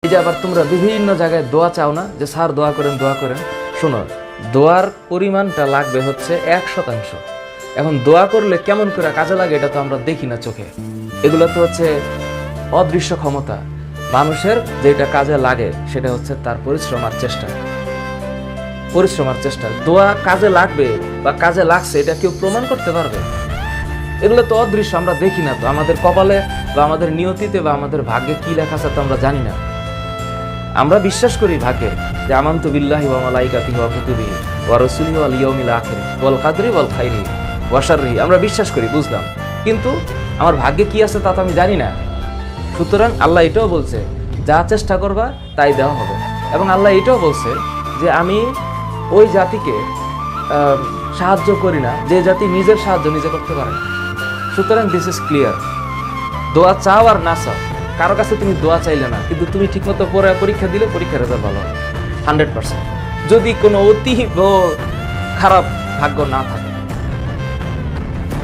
এই যে আবার তোমরা বিভিন্ন জায়গায় দোয়া চাও না, যে স্যার দোয়া করেন দোয়া করেন। শোনো, দোয়ার পরিমাণটা লাগবে হচ্ছে 1%। এখন দোয়া করলে কেমন করে কাজে লাগে এটা তো আমরা দেখি না চোখে, এগুলো তো হচ্ছে অদৃশ্য ক্ষমতা। মানুষের যেটা কাজে লাগে সেটা হচ্ছে তার পরিশ্রম আর চেষ্টা। দোয়া কাজে লাগবে বা কাজে লাগছে এটা কেউ প্রমাণ করতে পারবে? এগুলো তো অদৃশ্য, আমরা দেখি না তো। আমাদের কপালে বা আমাদের নিয়তিতে বা আমাদের ভাগ্যে কি লেখা আছে তো আমরা জানি না। আমরা বিশ্বাস করি ভাগ্যে, যে আমানতু বিল্লাহি ওয়া মালাইকাতিহি ওয়া কুতুবিহি ওয়া রাসূলিহি ওয়াল ইয়াউমিল আখির ওয়াল কদরি ওয়াল খাইরি ওয়া শাররিহি, আমরা বিশ্বাস করি, বুঝলাম, কিন্তু আমার ভাগ্যে কি আছে তা তো আমি জানি না। সুতরাং আল্লাহ এটাও বলছে, যা চেষ্টা করবা তাই দেওয়া হবে। এবং আল্লাহ এটাও বলছে যে আমি ওই জাতিকে সাহায্য করি না যে জাতি নিজের সাহায্য নিজে করতে পারে না। সুতরাং দিস ইজ ক্লিয়ার। দোয়া চাও আর না চাও, কারো কাছে তুমি দোয়া চাইলে না, কিন্তু তুমি ঠিকমতো পরীক্ষা দিলে পরীক্ষার রেজাল্ট ভালো হবে 100%, যদি কোনো অতি খারাপ ভাগ্য না থাকে।